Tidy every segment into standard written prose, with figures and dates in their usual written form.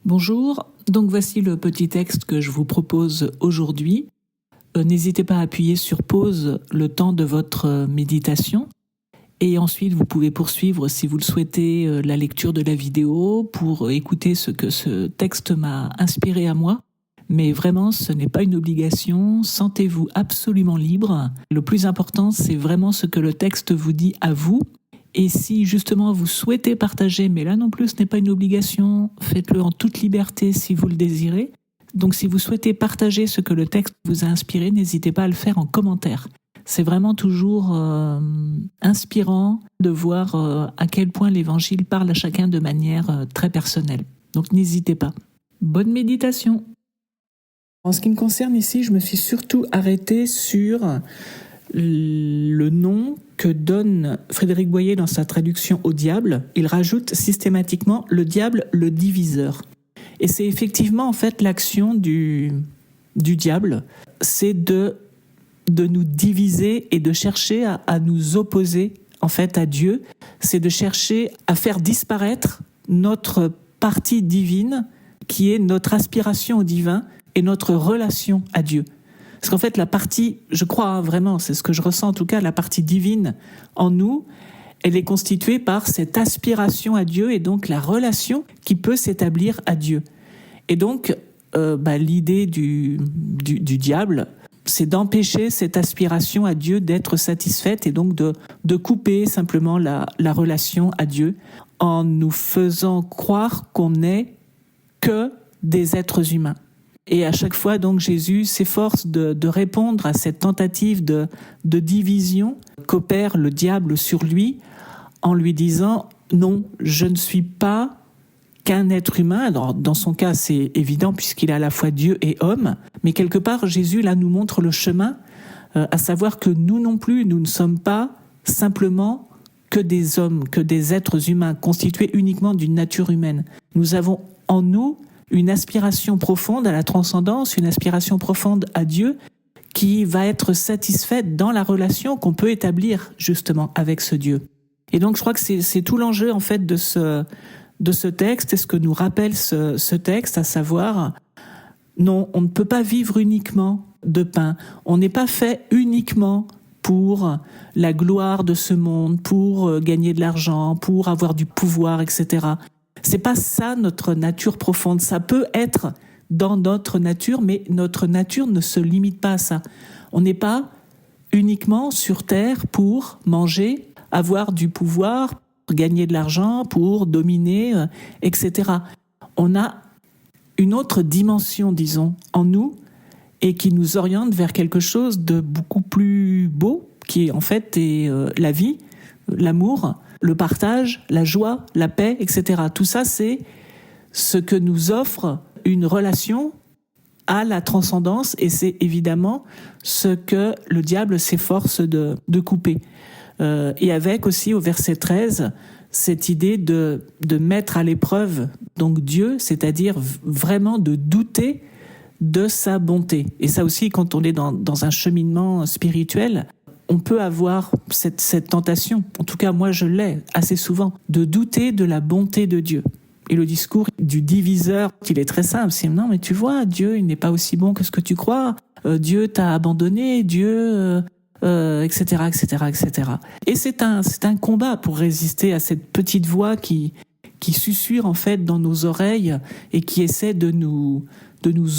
Bonjour, donc voici le petit texte que je vous propose aujourd'hui. N'hésitez pas à appuyer sur pause le temps de votre méditation et ensuite vous pouvez poursuivre si vous le souhaitez la lecture de la vidéo pour écouter ce que ce texte m'a inspiré à moi. Mais vraiment, ce n'est pas une obligation, sentez-vous absolument libre. Le plus important, c'est vraiment ce que le texte vous dit à vous. Et si justement vous souhaitez partager, mais là non plus ce n'est pas une obligation, faites-le en toute liberté si vous le désirez. Donc si vous souhaitez partager ce que le texte vous a inspiré, n'hésitez pas à le faire en commentaire. C'est vraiment toujours inspirant de voir à quel point l'Évangile parle à chacun de manière très personnelle. Donc n'hésitez pas. Bonne méditation. En ce qui me concerne ici, je me suis surtout arrêtée sur le nom que donne Frédéric Boyer dans sa traduction au diable. Il rajoute systématiquement le diable, le diviseur. Et c'est effectivement en fait l'action du diable, c'est de nous diviser et de chercher à nous opposer en fait à Dieu. C'est de chercher à faire disparaître notre partie divine qui est notre aspiration au divin et notre relation à Dieu. Parce qu'en fait, la partie, je crois vraiment, c'est ce que je ressens en tout cas, la partie divine en nous, elle est constituée par cette aspiration à Dieu et donc la relation qui peut s'établir à Dieu. Et donc, l'idée du diable, c'est d'empêcher cette aspiration à Dieu d'être satisfaite et donc de couper simplement la relation à Dieu en nous faisant croire qu'on n'est que des êtres humains. Et à chaque fois, donc, Jésus s'efforce de répondre à cette tentative de division qu'opère le diable sur lui en lui disant « Non, je ne suis pas qu'un être humain ». Alors, dans son cas, c'est évident puisqu'il est à la fois Dieu et homme. Mais quelque part, Jésus, là, nous montre le chemin, à savoir que nous non plus, nous ne sommes pas simplement que des hommes, que des êtres humains constitués uniquement d'une nature humaine. Nous avons en nous une aspiration profonde à la transcendance, une aspiration profonde à Dieu qui va être satisfaite dans la relation qu'on peut établir justement avec ce Dieu. Et donc je crois que c'est tout l'enjeu en fait de ce texte et ce que nous rappelle ce texte, à savoir non, on ne peut pas vivre uniquement de pain, on n'est pas fait uniquement pour la gloire de ce monde, pour gagner de l'argent, pour avoir du pouvoir, etc. C'est pas ça notre nature profonde. Ça peut être dans notre nature, mais notre nature ne se limite pas à ça. On n'est pas uniquement sur terre pour manger, avoir du pouvoir, pour gagner de l'argent, pour dominer, etc. On a une autre dimension, disons, en nous et qui nous oriente vers quelque chose de beaucoup plus beau, qui en fait est la vie, l'amour, le partage, la joie, la paix, etc. Tout ça, c'est ce que nous offre une relation à la transcendance et c'est évidemment ce que le diable s'efforce de couper. Et avec aussi au verset 13, cette idée de mettre à l'épreuve donc Dieu, c'est-à-dire vraiment de douter de sa bonté. Et ça aussi, quand on est dans un cheminement spirituel, on peut avoir cette tentation, en tout cas moi je l'ai assez souvent, de douter de la bonté de Dieu. Et le discours du diviseur, il est très simple, c'est non mais tu vois, Dieu il n'est pas aussi bon que ce que tu crois, Dieu t'a abandonné, Dieu, etc., etc., etc. Et c'est un combat pour résister à cette petite voix qui susurre en fait dans nos oreilles et qui essaie de nous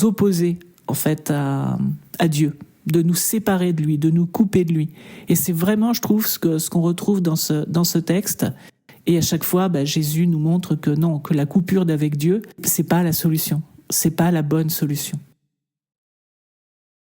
opposer en fait à Dieu, de nous séparer de lui, de nous couper de lui. Et c'est vraiment, je trouve, ce qu'on retrouve dans ce texte. Et à chaque fois, Jésus nous montre que non, que la coupure d'avec Dieu, c'est pas la solution, c'est pas la bonne solution.